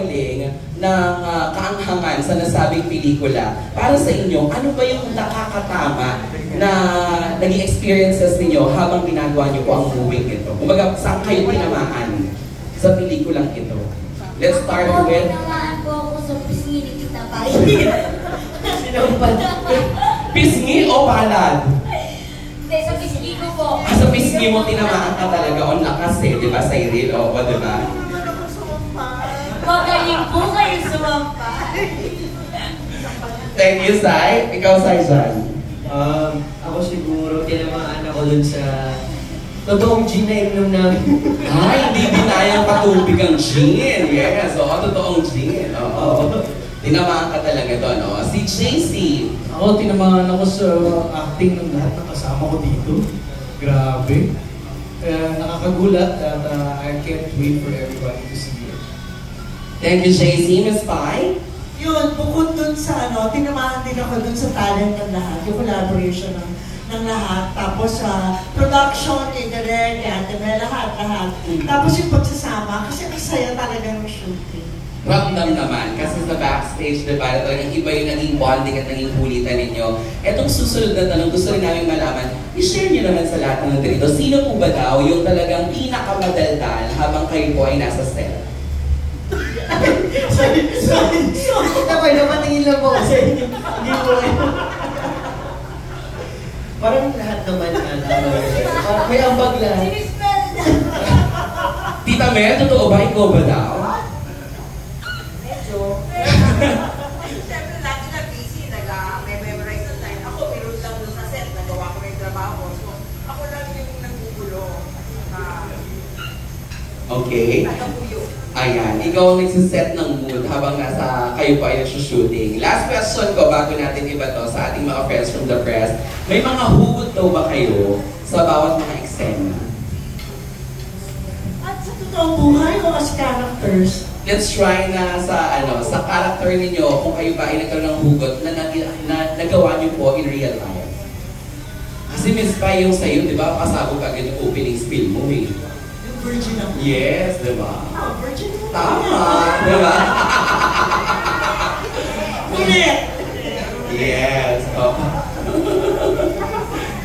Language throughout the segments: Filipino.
ng kaanghangan sa nasabing pelikula. Para sa inyo, ano ba yung nakakatama na naging experiences ninyo habang ginagawa niyo po ang movie ito? Kumbaga, saan kayo tinamaan sa pelikulang ito? Let's start with... Tinamaan po ako sa pisngi ni Tita Pai. Pisngi o palad? Hindi, sa pisngi ko po. Sa pisngi mo tinamaan ka talaga on lakas eh, di ba? Sa iril, o di ba? Magaling po kayo sumampa. Thank you, Sai. Ikaw, Sai, Sai. Ako siguro, tinamaan ako dun sa totoong gin na inom namin. Ay, hindi binayang patubig ang gin. Yes, oo, totoong gin. Oo. Tinamaan ka talaga doon, no? Si JC. Ako, tinamaan ako sa acting ng lahat ng kasama ko dito. Grabe. Nakakagulat at I can't wait for everybody to see it. Thank you, JC. Miss Pai? Yun, bukod dun sa tinamaan din ako dun sa talent ng lahat, yung collaboration ng lahat. Tapos sa production, kay Derek, kay Ate Mel, lahat. Tapos yung pagsasama, kasi ang saya talaga ng shooting. Ramdam naman, kasi sa backstage, diba, talagang iba yung naging bonding at naging kulitan ninyo. Etong susunod na tanong, gusto rin namin malaman, i-share nyo naman sa lahat ng dito, sino po ba daw yung talagang pinakamadaldal habang kayo po ay nasa set? Sorry. Sabay naman tingin lang po kasi hindi ko parang lahat naman may ambag lang. Si Miss Mel. Tita Mel, totoo ba? Ikaw ba daw? Medyo. Siyempre, lagi na busy. May memorize na time. Ako, pirot lang doon sa set. Nagawa ko na yung trabaho. So, ako lang yung nagbubulo. Okay. Nagabuyo. Ayan, ikaw ang nagsiset ng mood habang kayo pa ay nagsushooting. Last question ko bago natin iba to sa ating mga friends from the press. May mga hugot daw ba kayo sa bawat mga eksena? At sa totoong buhay o as characters? Let's try na sa character ninyo kung kayo ba ay nagkaroon ng hugot na nagawa niyo po in real life. Kasi Miss Pai yung sa'yo, di ba? Pasabog agad yung opening spill mo eh. Virgin ako. Yes, di ba? Virgin ako. Tama, di ba? Ulit! Yes. Oh.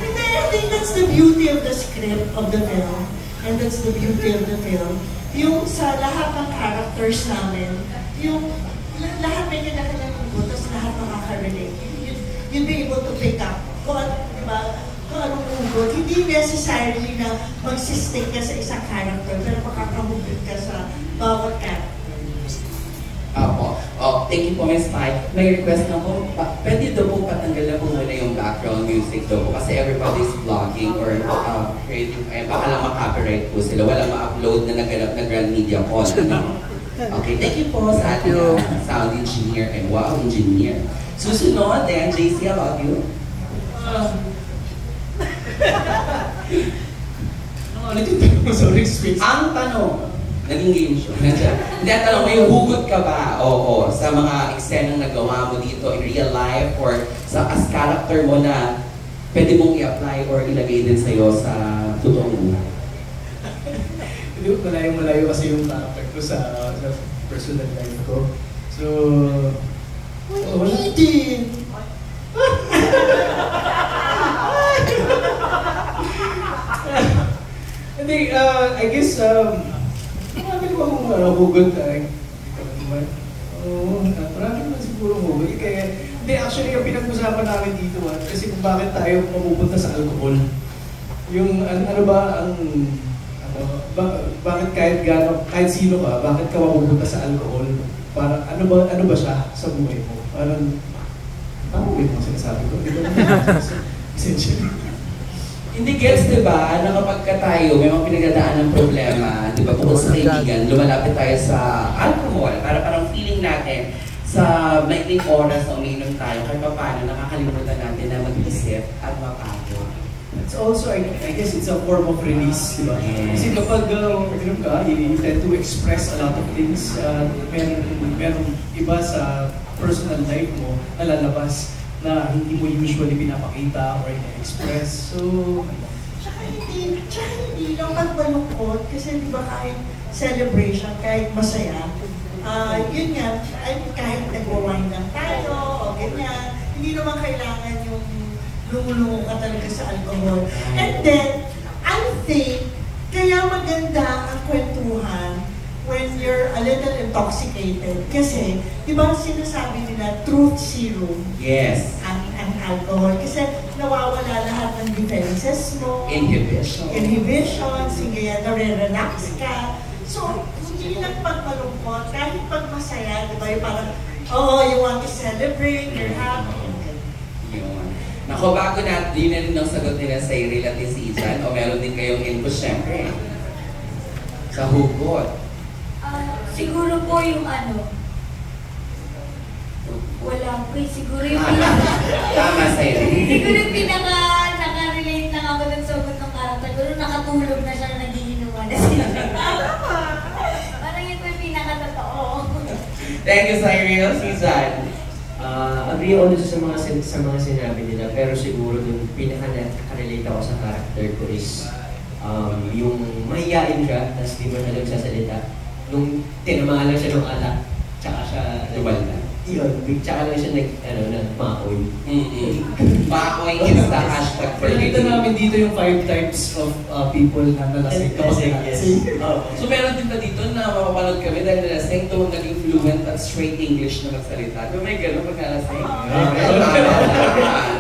Hindi, I think that's the beauty of the script of the film. And that's the beauty of the film. Yung sa lahat ng characters namin, yung lahat may kanya-kanyang hugot, tapos lahat makaka-relate. You'd be able to pick up kung anong hugot. Hindi necessarily na mag-stick ka sa isang character, pero makakahugot ka sa bawat character. Opo. Oh, thank you po, Miss Pai. May request na po, pwede daw po patanggal na po muna yung background music daw po kasi everybody's vlogging or creating, baka lang ma-copyright po sila. Walang ma-upload na naganap na Grand Media po. Okay, thank you po sa ating sound engineer and wow engineer. Susunod, then, JC, how about you? Sorry, space. Ang tanong, naging game show. Hindi, ang tanong, may hugot ka ba? Oo, sa mga eksenang nagawa mo dito in real life or sa as character mo na pwede mong i-apply or ilagay din sa'yo sa totoong buhay? Malayo kasi yung character ko sa personal life ko. So, Wala din! Hindi, I guess, marami bang hugot marami naman siguro hugot. Kaya, hindi, actually, yung pinag-usapan namin dito, kasi kung bakit tayo mapupunta sa alcohol. Yung, bakit kahit sino ka, bakit ka mapupunta sa alcohol? Para, ano ba siya sa buhay mo? Parang, tama ba yung sinasabi ko? Di ba? Essentially. Hindi gets, di ba, na kapag ka tayo may mga pinagdadaan ng problema, di ba, bukod sa kaibigan, lumalapit tayo sa alcohol para parang feeling natin sa maikling oras na umiinom tayo, kahit pa paano nakakalimutan natin na mag-isip at mapagod. It's also, I guess it's a form of release, di ba? Kasi kapag uminom ka, you tend to express a lot of things. Meron iba sa personal life mo na lalabas na hindi mo usually pinapakita or ina-express. So, Tsaka hindi lang magmalungkot kasi di ba kahit celebration, kahit masaya, Yun nga, ay, kahit nagwawain lang tayo o ganyan, hindi naman kailangan yung lumulungo ka talaga sa alcohol. And then, I think, kaya maganda ang kwentuhan when you're a little intoxicated. Kasi, di ba sinasabi nila, truth serum Yes. ang alcohol. Kasi nawawala lahat ng defenses mo. Inhibition, sige, nare-relax ka. So, hindi lang pag malungkot, kahit pag masaya, di ba, yung parang, oh, you want to celebrate, you're happy. Yun. Naku, bago na, yun na rin ang sagot nila sa Iril at si Ijan, o meron din kayong input, syempre. Sa hugot. Siguro po yung ano, wala po eh. Siguro yung Tama sa Iril. siguro yung naka-relate lang ako dun sa ugot ng karakter. Siguro nakatulog na siya na nagiinuman na sila. Parang yun po yung pinaka-totoo. Thank you, Cyril. Si Ijan. Agree ako dun sa mga sinabi nila, pero siguro dun pinaka-relate ako sa character ko is yung mahihain siya, tapos di mo na nagsasalita. Nung tinamaan lang siya ng alak, tsaka siya Tumalda. Yun, tsaka lang siya nag-makoy. Makoy is the hashtag for Nakita you. namin dito yung 5 types of people na nalasing kapag nalasing. So meron din ba dito na mapapanood kami dahil nalasing to naging fluent at straight English na magsalita? Pero may gano'n pag nalasing?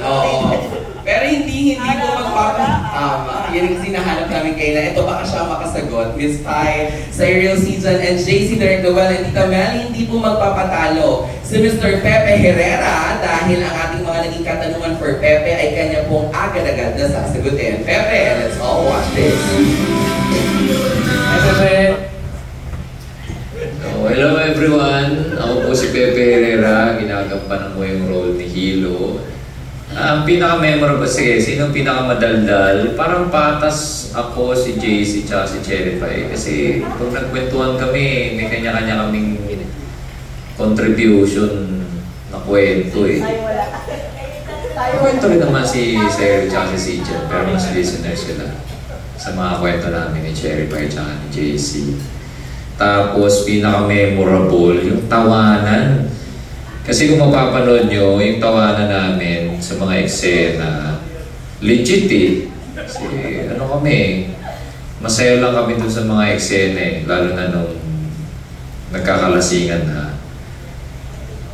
Oo. Pero hindi po magpapatama. Yan ang sinahanap namin kayo na ito baka siya makasagot. Miss Pai, Cyril, Season, and JC Direct Noel and Tita Mel, hindi po magpapatalo si Mr. Pepe Herrera dahil ang ating mga naging katanungan for Pepe ay kanya pong agad-agad na sasagutin. Pepe, let's all watch this. Hi, Pepe! Hello everyone, ako po si Pepe Herrera, ginagampanan ko yung role ni Hilo. Ang pinaka-memorable, sige, sino pinaka-madaldal? Parang patas ako, si JC, tsaka si Cherry Pie. Kasi pag nagkwentuhan kami, may kanya-kanya kaming contribution na kwento eh. Kwento rin naman si Cyril tsaka si CJ, pero mas listener sila sa mga kwento namin ni Cherry Pie tsaka ni JC. Tapos pinaka-memorable, yung tawanan. Kasi kung mapapanood nyo, yung tawanan namin sa mga eksena, legit eh. Kasi ano kami, masaya lang kami dun sa mga eksena eh, lalo na nung nagkakalasingan na.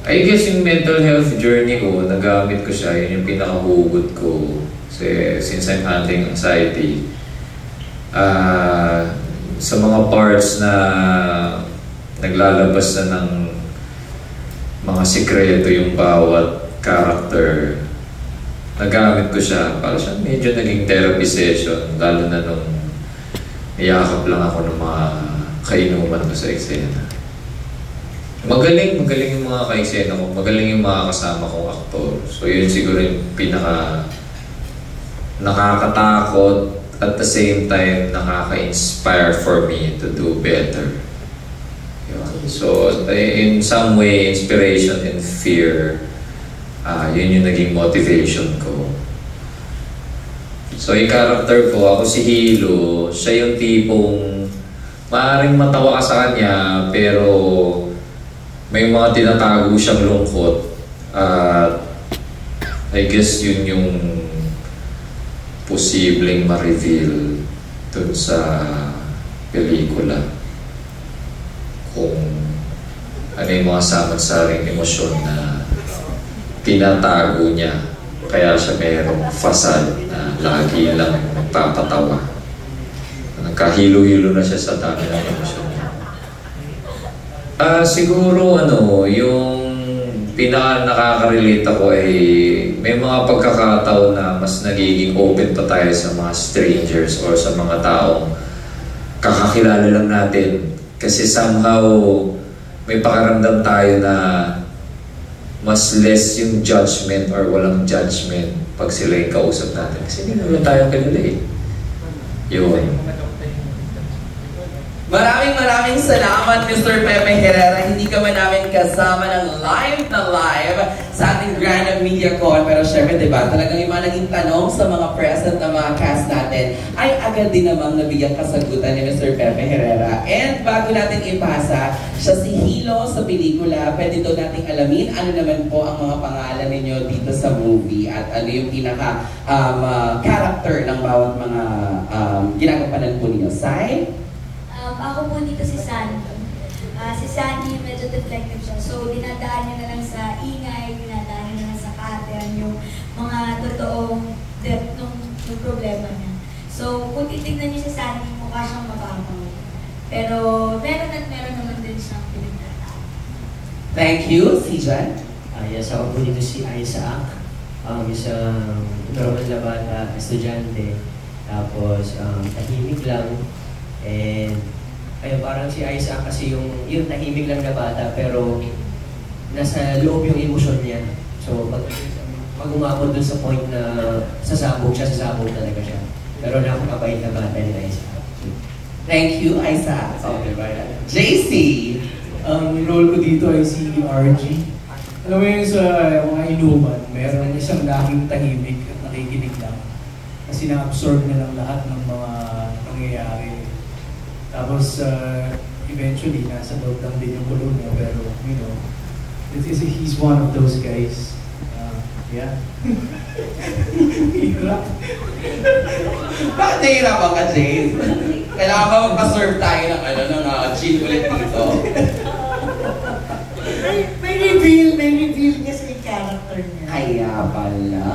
I guess yung mental health journey ko, nagamit ko siya, yun yung pinakahugot ko. Kasi since I'm handling anxiety, sa mga parts na naglalabas na ng mga sikreto yung bawat character, nagamit ko siya. Para siya medyo naging therapy session, lalo na nung niyakap lang ako ng mga kainuman ko sa eksena. Magaling yung mga ka-eksena ko, magaling yung mga kasama kong aktor. So yun siguro yung pinaka nakakatakot at the same time nakaka-inspire for me to do better. So, in some way, inspiration and fear, yun yung naging motivation ko. So, yung character ko, ako si Hilo, siya yung tipong maaaring matawa ka sa kanya, pero may mga tinatago siyang lungkot. I guess yun yung posibleng ma-reveal dun sa pelikula. Kung ano yung mga samad-saring emosyon na tinatago niya, kaya siya mayroong fasad na lagi lang nagpapatawa. Nagkahilo-hilo na siya sa dami ng emosyon niya. Siguro yung pinaka-nakaka-relate ako ay may mga pagkakataon na mas nagiging open pa tayo sa mga strangers or sa mga taong kakakilala lang natin. Kasi somehow, may pakaramdam tayo na mas less yung judgment or walang judgment pag sila yung kausap natin. Kasi hindi naman tayo kanila eh. Yun. Maraming salamat, Mr. Pepe Herrera. Hindi ka man namin kasama ng live na live sa ating Grand Media Con. Pero syempre, diba, talagang yung mga naging tanong sa mga present na mga cast natin ay agad din namang nabigyan kasagutan ni Mr. Pepe Herrera. And bago natin ipasa, siya si Hilo sa pelikula, pwede daw nating alamin ano naman po ang mga pangalan ninyo dito sa movie at ano yung pinaka character ng bawat mga ginagampanan po ninyo. Sai? Ako po dito si Sandy. Si Sandy medyo deflective siya. So, dinadaan niya na lang sa ingay, dinadaan niya na lang sa pattern, yung mga totoong depth ng problema niya. So, kung titignan niyo si Sandy, mukha siyang mababaw. Pero, meron at meron naman din siyang pinagdadaan. Thank you, si Jan. Yes, ako po dito si Isaac. Isang normal na bata, estudyante. Tapos, tahimik lang. And, ayun, parang si Isaac kasi yung tahimik lang na bata, pero nasa loob yung emosyon niya. So, pag umabot dun sa point na sasabog talaga siya. Pero napakabait na bata ni Isaac. Thank you, Isaac. Okay, right. JC. Ang role ko dito ay si RG. Alam mo yun sa mga inuman, meron isang laging tahimik at nakikinig lang. Kasi na-absorb na lang lahat ng mga nangyayari. Tapos, eventually, nasa loob lang din yung kulong niya, pero, you know, he's one of those guys. Yeah. Hirap. Bakit nahihirapan ka, Jace? Kailangan ba magpa-serve tayo ng gin ulit dito? May reveal niya sa character niya. Kaya pala.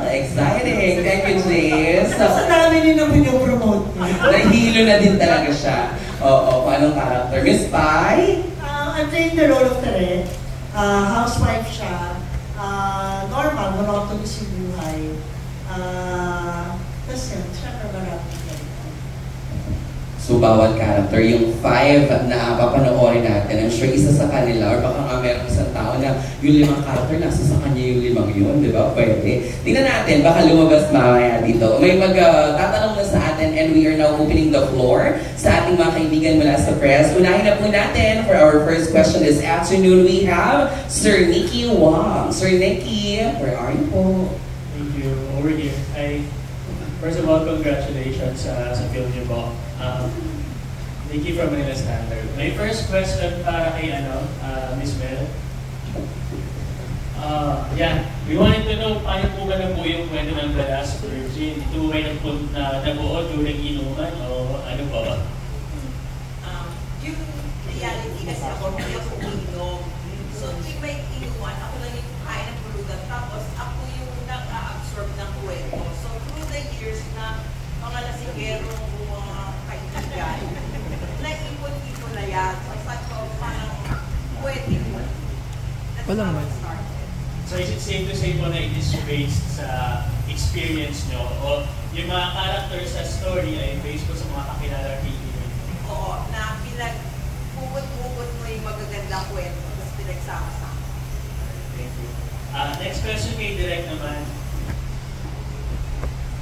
Exciting. Thank you, Jace. Sa dami din ang pinopromote niya. Nahilo na din talaga siya. Oo, kung anong character. Miss Pai? I'm playing the role of Tere. Housewife siya. Normal, monotonous yung buhay. Tapos yun, siya marami. So, bawat character, yung 5 na papanoorin natin, I'm sure isa sa kanila, or baka nga meron isang tao na yung 5 character, nasa sa kanya yung 5 yun, di ba? Pwede. Tingnan natin, baka lumabas mamaya dito. May magtatanong na sa atin, and we are now opening the floor sa ating mga kaibigan mula sa press. Unahin na po natin, for our first question this afternoon, we have Sir Nicky Wong. Sir Nicky, where are you po? Thank you. Over here. First of all, congratulations sa film niyo po. Nicky from Manila Standard. My first question para kay Miss Mel. We wanted to know paano po ba nabuo yung kwento ng The Last Virgin? Ito ba nabuo during inuman o ano po ba? Yung reality kasi ako hindi ako uminom. So, yung may inuman, ako lang yung kain ng pulugan. Tapos, ako yung nag-absorb ng kwento. So, through the years na mga lasigero, mga kaibigan, naipon-ipon na yan. So, sabi ko, parang pwede mo. That's how it started. So is it safe to say po na it is based sa experience nyo? O yung mga characters sa story ay based po sa mga kakilala kaibigan? Oo, na pinag-hugot mo yung magagandang kwento, tapos pinagsama-sama. Thank you. Next question kay Direk naman.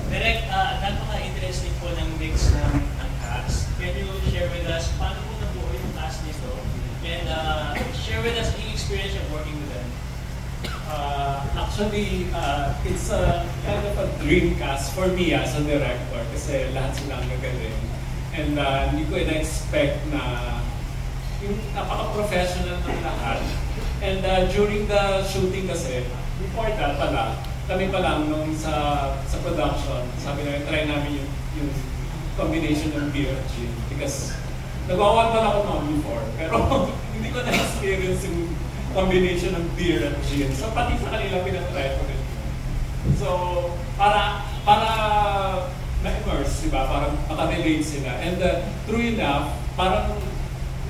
Direk, napaka-interesting po ng mix ng cast. Can you share with us paano po nabuo yung cast nito? And share with us yung experience of working with them. Actually, it's a kind of a dream cast for me as a director kasi lahat silang nagaling. And hindi ko na-expect na yung napaka-professional ng lahat. And during the shooting kasi, before that pala, kami pa lang nung sa production, sabi namin, try namin yung combination ng beer at gin. Because nagawa pala ako noon before, pero hindi ko na-experience yung combination ng beer at gin. So pati sa kanila pinatry ko rin. So para na-immerse, diba? Parang makarelate sila. And true enough, parang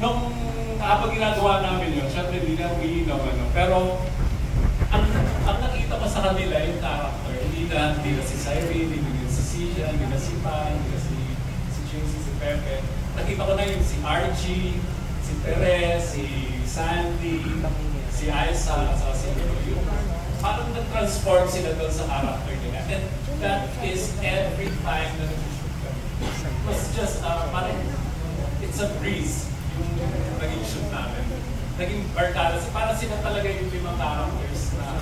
nung habang ginagawa namin yun, syempre hindi na umiinom, pero ang nakita ko sa kanila yung character, hindi na si Cyrene, hindi na si Cija, hindi na si Pan, hindi na si James, si Pepe. Nakita ko na yung si RG, si Perez, si Sandy, si Isa, si yung parang nag-transform sila doon sa character nila. And that is every time na nag-shoot kami. It was just, parang it's a breeze yung naging shoot namin. naging barkada. Parang sila talaga yung 5 characters na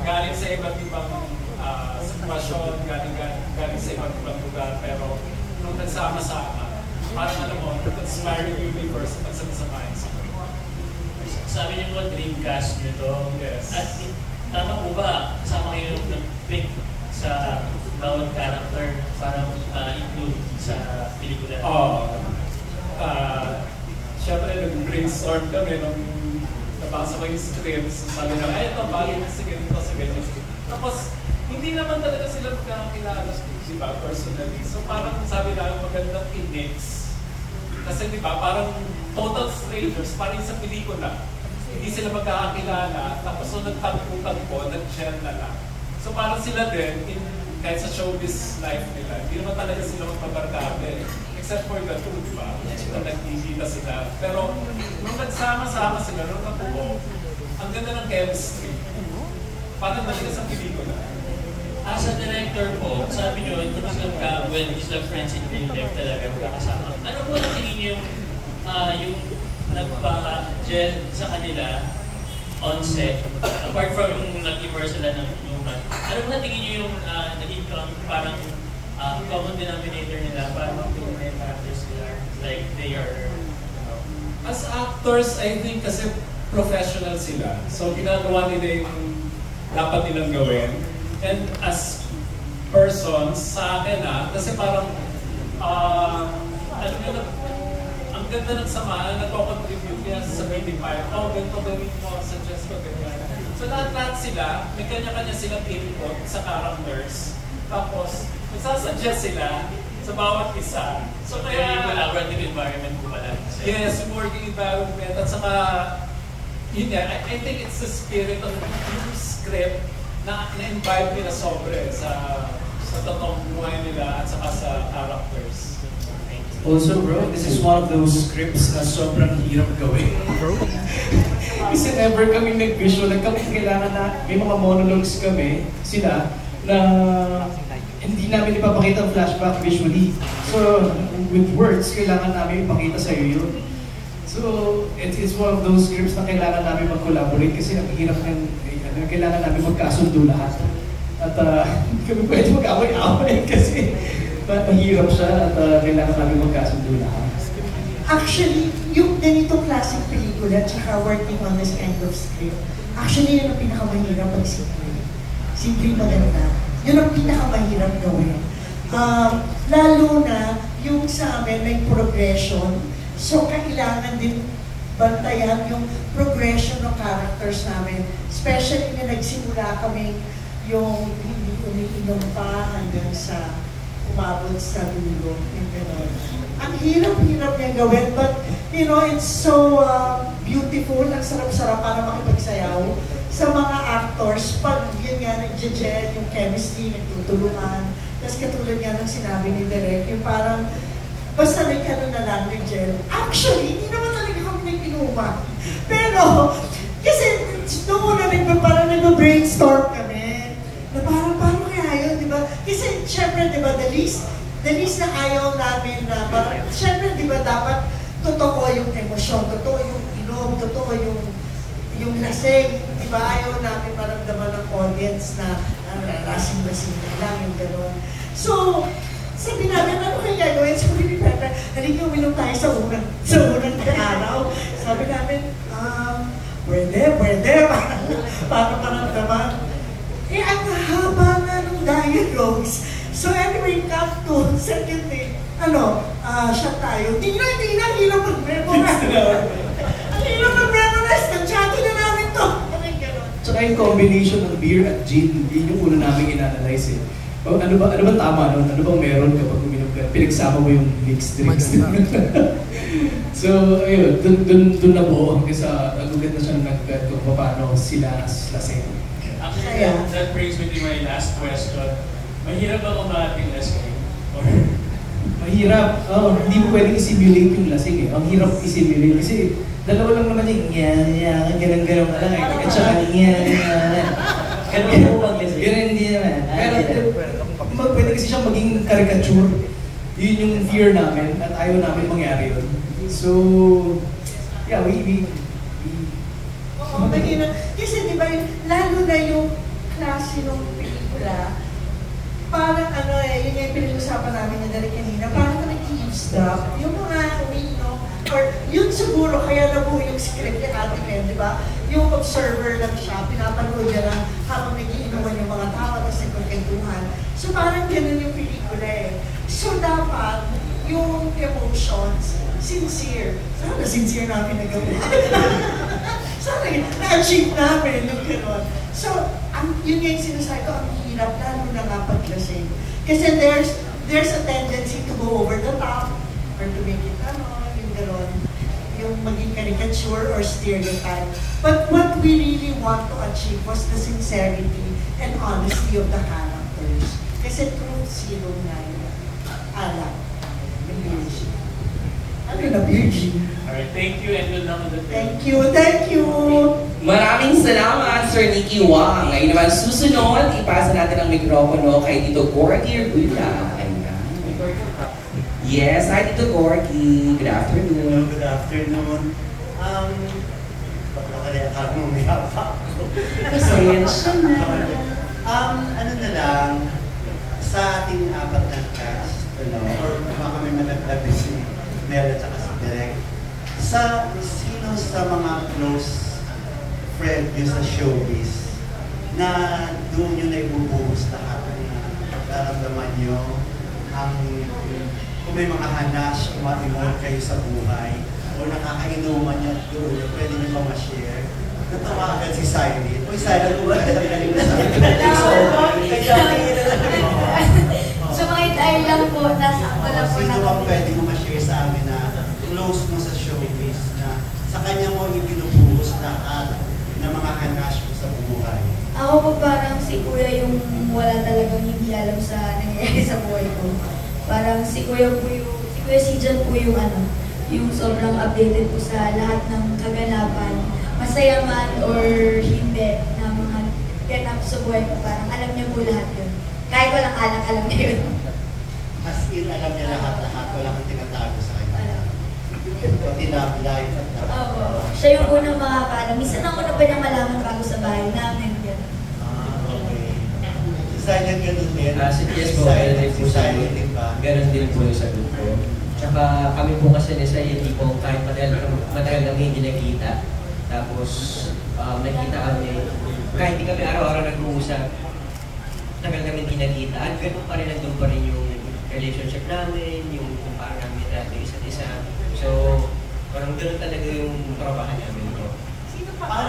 galing sa iba't ibang sitwasyon, galing sa iba't ibang lugar, pero nung nagsama-sama, parang alam mo, conspiring universe, nagsama-samahin sila. Sabi niyo po, Dreamcast nyo to. Yes. At tama po ba, kasama kayo nag-pick sa bawat character para include sa pelikula? Siyempre, nag-brainstorm kami nung nabasa ko yung scripts. Sabi na, ay, ito, bagay na sa ganito, sa ganito. Tapos, hindi naman talaga sila magkakilala, di ba, personally. So, parang sabi na, magandang i-mix. Kasi, di ba, parang total strangers, parang sa pelikula. Hindi sila magkakakilala, tapos nung nagtagpo-tagpo, nag-share na lang. So, parang sila din, kahit sa showbiz life nila, hindi naman talaga sila magpabarkade. Except for the two, di ba? Na nagkikita sila. Pero nung nagsama-sama sila, nung nabuo, ang ganda ng chemistry. Parang talaga sa pelikula. As a director po, sabi nyo, hindi sila when is the friends in real life talaga magkakasama. Ano po na tingin nyo yung nagpa-gel sa kanila on set, apart from yung nag-immerse sila ng inuman, ano po na tingin nyo yung naging parang common denominator nila para mag-tingin na yung characters nila, like they are, As actors, I think kasi professional sila. So ginagawa nila yung dapat nilang gawin. And as persons, sa akin kasi parang, alam nyo, ang ganda ng samahan, nagko-contribute kaya sasabihin ni Pai, ganito gawin mo, suggest ko, ganyan. So lahat sila, may kanya-kanya silang input sa characters. Tapos, nagsasuggest sila sa bawat isa. So kaya, yung collaborative environment po pala. yes, yung working environment. At saka, yun nga, I think it's the spirit of yung script na na-imbibe nila sobre sa totoong buhay nila at saka sa characters. Also bro, this is one of those scripts na sobrang hirap gawin. Kasi never kami nag-visual. Kailangan na, may mga monologues kami, sila, na hindi namin ipapakita ang flashback visually. So, with words, kailangan namin ipakita sa iyo yun. So, it's one of those scripts na kailangan namin mag-collaborate kasi ang hirap ng, kailangan namin magkasundo lahat. At hindi kami pwede mag-away-away kasi mahirap siya at kailangan namin magkasundo lahat. Actually, yung ganitong classic pelikula tsaka working on this kind of script, actually yun ang pinakamahirap pag simple. Simple maganda. Yun ang pinakamahirap gawin. Lalo na yung sa amin may progression, so kailangan din bantayan yung progression ng characters namin. Especially na nagsimula kami yung hindi umiinom pa hanggang sa umabot sa dulo. Ang hirap-hirap niya gawin, but you know, it's so beautiful, ang sarap-sarap para makipagsayaw sa mga actors pag yun nga nag-gel, yung chemistry, nagtutulungan. Tapos katulad nga ng sinabi ni Derek, yung parang basta may na lang nag-gel. Actually, hindi naman talaga kami nag-inuman. Pero, kasi noong una parang nag-brainstorm kami na parang paano kaya yun, di ba? Kasi syempre, di ba, the least na ayaw namin na parang, syempre, di ba, dapat totoo yung emosyon, totoo yung inom, totoo yung lasing, di ba? Ayaw namin maramdaman ng audience na lasing-lasing na lang, yung gano'n. So, sabi namin, ano kaya gawin? Sabi ni Pepe, halika uminom tayo sa unang araw. Sabi namin, pwede, para maramdaman. Ang haba na ng dialogues. So anyway, cut to second day, siya tayo. Tingnan, hirap mag-memorize. Ang hirap mag-memorize, nag-chato na namin to. Tsaka yung combination ng beer at gin, yun yung una namin in-analyze eh. Ano ba tama nun? Ano bang meron kapag uminom ka? Pinagsama mo yung mixed drinks. So, ayun, dun na buo hanggang sa nagugat na siya kung paano sila lasing. Actually, that brings me to my last question. Mahirap ba kumating lasing? Mahirap. Hindi mo pwedeng i-simulate yung lasing eh. Ang hirap i-simulate kasi dalawa lang naman yung ganun-ganun na lang eh. At saka ganun hindi naman. Pero pwede kasi siyang maging caricature. Yun yung fear namin at ayaw namin mangyari yun. So, yeah, we Kasi di ba, lalo na yung klase ng pelikula, parang ano yun yung pinag-usapan namin na dali kanina, parang nag-eavesdrop. Yung mga, or yun siguro, kaya nabuo yung script ni Ate Mel, di ba? Yung observer lang siya, pinapanood niya lang habang nagiinuman yung mga tao, tapos nagkwentuhan. So parang ganun yung pelikula eh. So dapat, yung emotions, sincere. Sana sincere namin nagawa. Sana na-achieve namin yung gano'n. So, yun yung sinasabi ko, ang hirap lalo na nga paglasing. Kasi there's a tendency to go over the top or to make it yung gano'n, yung maging caricature or stereotype. But what we really want to achieve was the sincerity and honesty of the characters. Kasi truth serum nga yun. Alam. Ano na, Virgin? Alright, thank you and good luck on the film. Thank you! Maraming salamat, Sir Nicky Wang. Ngayon naman susunod, ipasa natin ang mikropono kay Tito Gorgie Rula. Ayan. Yes, hi Tito Gorgie. Good afternoon. Good afternoon. Bakla ka rin akala mo may hapa ako. Pasensya na. Ano na lang, sa ating apat na cast, or baka may managdag si Mel at saka si Derek, sino sa mga close friend nyo sa showbiz na doon nyo na ibubuhos lahat na nararamdaman nyo ang kung may mga hanas, umatimod kayo sa buhay o nakakainuman nyo at doon nyo pwede nyo pa ma-share. Natawagan si Siley. Uy, Siley, kung ba sabi ka rin sa So mga itay lang po, nasa wala po sino bang pwede mo ma-share sa amin na close mo sa showbiz na sa kanya mo ibinubuhos lahat ng mga hanas mo sa buhay? Ako po parang si Kuya yung wala talagang hindi alam sa nangyayari sa buhay ko. Parang si Kuya Sijan po yung yung sobrang updated po sa lahat ng kaganapan, masaya man or hindi, na mga ganap sa buhay ko. Parang alam niya po lahat yun. Kahit walang alak, alam niya yun. As in, alam niya lahat-lahat, wala kang tinatago sa kanya. Pati love life at love. Oo. Siya yung unang makakaalam. Minsan ako na pa niya malaman bago sa bahay namin. Okay. Si Silent ganun din. Yes po, ganun din po sa Silent din ba? ganun din po yung sagot ko. Tsaka kami po kasi ni Sai, hindi po kahit matagal kami hindi nakita. Tapos nakita kami, kahit hindi kami araw-araw nag-uusap, tagal kami hindi nakita. At ganun pa rin, nandun pa rin yung relationship namin, yung kung paano namin natin isa't isa. So, parang ganun talaga yung trabahan namin po. Sino pa ba?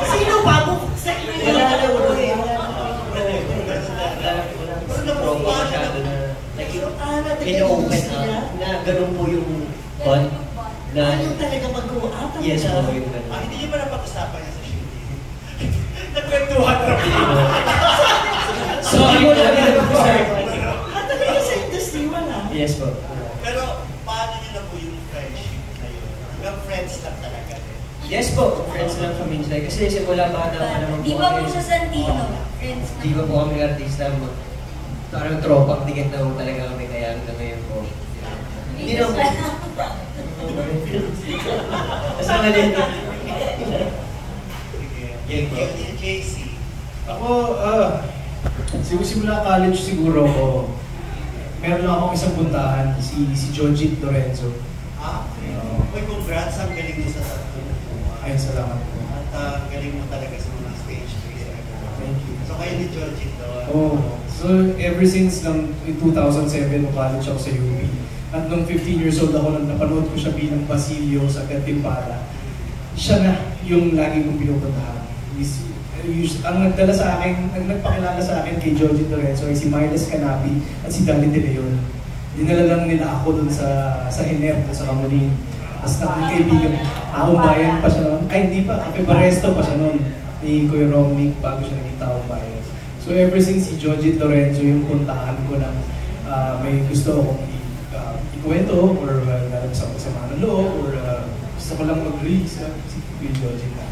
Sino pa? Sa inyo yung Pero masyado na ino-open up na ganun po yung bond na yung talaga mag-uap. yes po yung ganun. Hindi niyo ba napag-usapan niya sa shooting? Nagkwentuhan na po. Sorry po sorry. Talaga sa industry, wala. Yes po. Pero paano niyo na po yung friendship na yun? Hanggang friends lang talaga. Yes po, friends lang kami kasi simula bata pa naman po Di ba po kami. sa Santino? Friends na. Di ba po kami artista, parang tropang digat na po talaga kami kaya hanggang ngayon po. Hindi na po. Basta maliit na. JC. Ako, simula college siguro ako, meron lang akong isang puntahan, si Jojit Lorenzo. Uy, congrats, ang galing mo sa tattoo. Ayun, salamat po. At galing mo talaga sa mga stage plays. Thank you. So kayo ni Georgie doon. Oh, so ever since ng 2007, college ako sa UP. At nung 15 years old ako, nang napanood ko siya bilang Basilio sa Gantimpala, siya na yung lagi kong pinupuntahan. Ang nagdala sa akin, nagpakilala sa akin kay Georgie Lorenzo ay si Miles Canapi at si Danny De Leon. Dinala lang nila ako dun sa Hiner, sa Kamunin. Tapos nakikaibigan, Taong Bayan pa siya noon. Ay, hindi pa, Cafe Baresto pa siya noon. Ni Kuya Romnick bago siya naging Taong Bayan. So ever since si Jojit Lorenzo yung puntahan ko na may gusto akong ikwento or sa mga loob or gusto ko lang mag-release si Kuya Jojit na.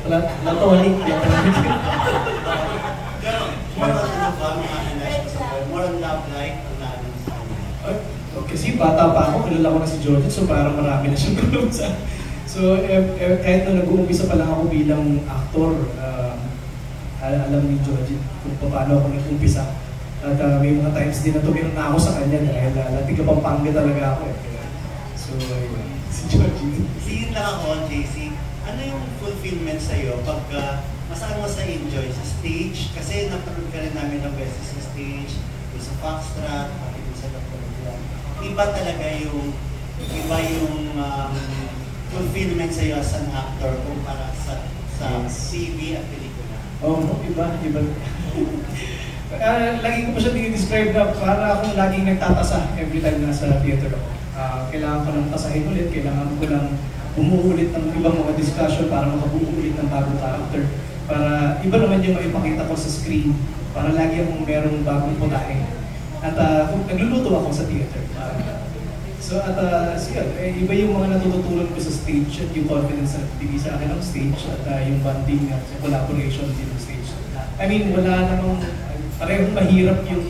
Platonic. More on love life ang namin sa kanya. kasi bata pa ako, kilala ko na si Jordan, so parang marami na siyang alam sa... So, kahit na nag-uumpisa pa lang ako bilang actor, alam ni Jordan kung paano ako nag-umpisa. At may mga times din na tumira na ako sa kanya dahil tiga Pampanga talaga ako. So, si Jordan. Sige lang ako, JC. Ano yung fulfillment sa'yo pag masama sa enjoy sa stage? Kasi napanood ka rin namin ng beses sa stage, sa Foxtrot, pati din sa Lapurlan. Iba talaga yung fulfillment sa'yo as an actor kumpara sa TV at pelikula. Iba. Lagi ko pa siya dinidescribe na para akong laging nagtatasa every time nasa theater ako. Kailangan ko ng tasahin ulit, kailangan ko lang bumuulit ng ibang mga discussion para makabuo ulit ng bagong character. Para iba naman yung maipakita ko sa screen, para lagi akong merong bagong putahe. At nagluluto ako sa theater. Iba yung mga natututunan ko sa stage at yung confidence na bigay sa akin ng stage at yung bonding at collaboration din ng stage. I mean, wala namang parehong mahirap yung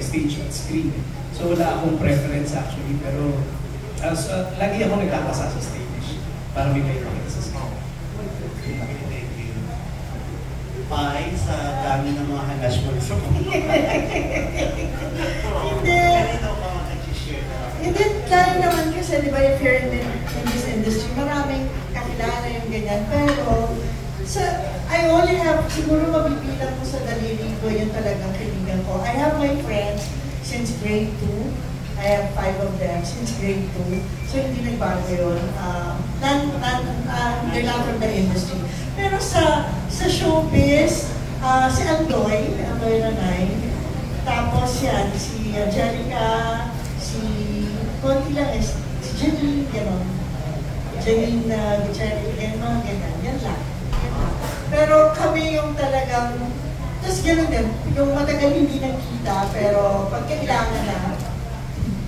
stage at screen. So wala akong preference actually, pero lagi ako nagkakasa sa stage para may ipakita sa screen. Thank you. Pai, sa dami ng mga hanash mo sa Hindi, lalo naman kasi, di ba, if you're in this industry, maraming kakilala yung ganyan. Pero, I only have, siguro mabibilang ko sa daliri ko, yun talagang kaibigan ko. I have my friends since grade 2. I have 5 of them since grade 2. So, hindi nagbago yun. They're not from the industry. Pero sa showbiz, si Andoy Ranay, tapos yan, si Angelica, konti lang si Janine, gano'n. Janine Gutierrez, mga ganyan. Yan lang. Pero kami yung talagang, tapos gano'n din, yung matagal hindi nagkita, pero pag kailangan na,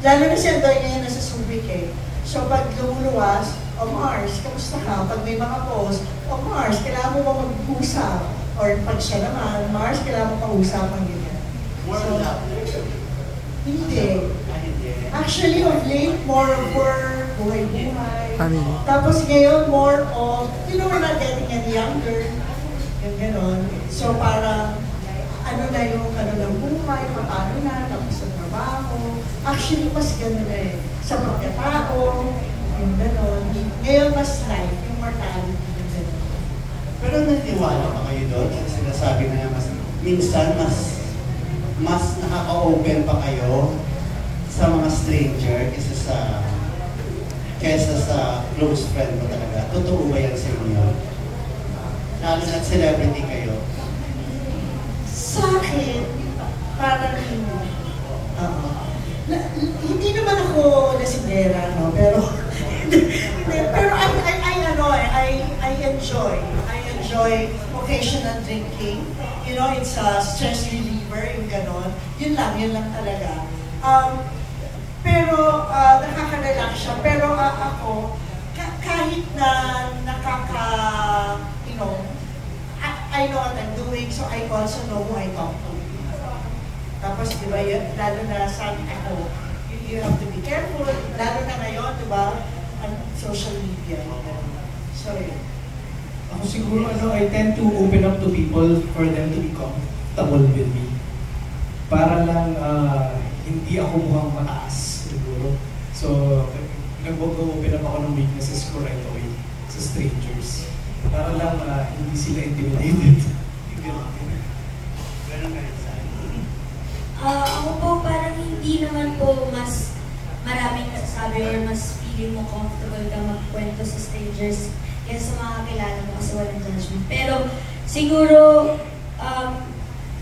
lalo na si Andoy ngayon nasa Subic eh. So pag lumuluwas, Mars, kamusta ka? Pag may mga post, Mars, kailangan mo ba mag-usap? Or pag siya naman, Mars, kailangan mo pa-usapan ganyan. So, hindi. Actually, of late, more of work, buhay-buhay. Tapos ngayon, more of, we're not getting any younger. Yung gano'n. So parang, ano na yung ng buhay, paano na, tapos sa trabaho. Actually, mas gano'n na eh. Sa pagkatao, yung gano'n. Ngayon, mas life, yung mortality, yung gano'n. Pero naniwala pa kayo doon? Kasi sinasabi na minsan mas nakaka-open pa kayo sa mga stranger kesa sa close friend mo talaga. Totoo ba yan sa inyo? Lalo na't celebrity kayo. Sa akin, parang hindi naman ako lasindera, no? Pero I enjoy occasional drinking. You know, it's a stress reliever, yung ganon. Yun lang talaga. Pero nakaka-relax siya. Pero ako, kahit na I know what I'm doing, so I also know who I talk to. Tapos, di ba, lalo na sabi ako, you have to be careful, lalo na ngayon, di ba, social media. So, yun. Ako siguro, I tend to open up to people for them to be comfortable with me. Para lang, hindi ako mukhang mataas, siguro. So, nag-open up ako ng weaknesses ko right away sa strangers. Para lang hindi sila intimidated. Ako po parang hindi naman po mas maraming nasasabi or mas feeling mo comfortable ka magkwento sa strangers kaysa sa mga kakilala mo kasi walang judgment. Pero siguro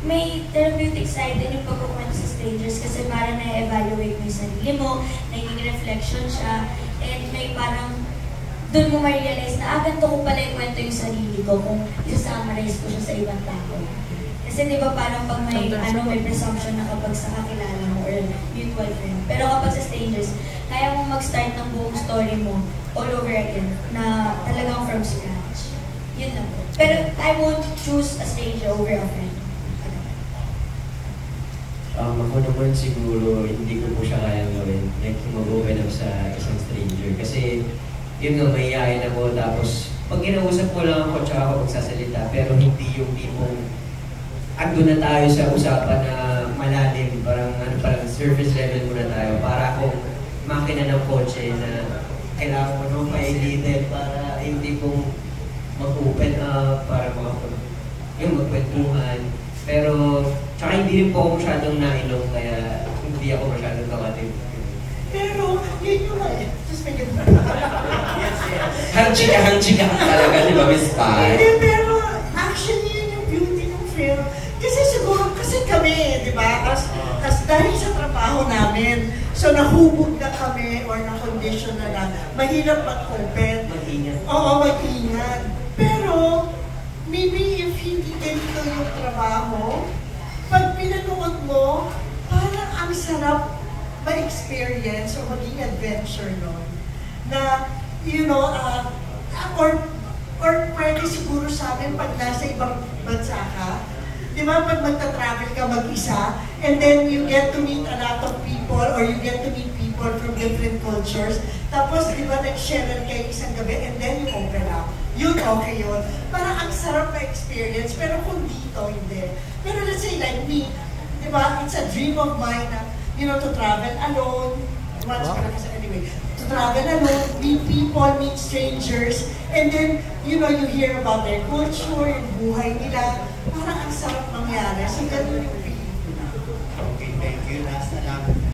may therapeutic side din yung pagkukwento sa strangers kasi parang na-evaluate mo yung sarili mo, naging reflection siya, and may parang doon mo ma-realize na ganito ko pala yung kwento yung sarili ko kung isa-summarize ko siya sa ibang tao. Kasi di ba parang pag may presumption na kapag sa kakilala mo or mutual friend. Pero kapag sa strangers, kaya mo mag-start ng buong story mo all over again na talagang from scratch. Yun lang po. Pero I won't choose a stranger over a friend. Ako naman siguro, hindi ko po siya kayang gawin. Like, mag-open up sa isang stranger. Kasi, yun nga, mahihayin ako. Tapos, pag kinausap ko lang ako, tsaka ako magsasalita. Pero hindi yung tipong, ando na tayo sa usapan na malalim. Parang, surface level muna tayo. Para akong makina ng kotse na kailangan ko nung pailitin para yung tipong mag-open up, para yung magkwentuhan. Pero, tsaka hindi rin po ako masyadong nainom, kaya hindi ako masyadong tawatin. Pero, yun yung just make it Hang-chika talaga, di ba, Miss Pai? Hindi, pero actually yun yung beauty ng film. Kasi siguro, kasi kami, di ba? Kasi dahil sa trabaho namin, so nahubog na kami or na-condition na mahirap mag-open. Mag-ingat. Oo, mag-ingat. Pero, maybe if hindi ganito yung trabaho, pag pinanood mo, parang ang sarap ma-experience o maging adventure nun. Na, you know, or pwede siguro sa amin pag nasa ibang bansa ka, di ba, pag magta-travel ka mag-isa, and then you get to meet a lot of people or you get to meet people from different cultures, tapos di ba nag-share kayo isang gabi and then you open up. Yun, okay yun. Parang ang sarap na experience, pero kung dito, hindi. Pero let's say like me, di ba, it's a dream of mine na, you know, to travel alone. Once ka na kasi anyway. To travel alone, meet people, meet strangers, and then, you know, you hear about their culture, yung buhay nila. Parang ang sarap mangyari. So, ganun yung feeling. Okay, thank you. Last na lang.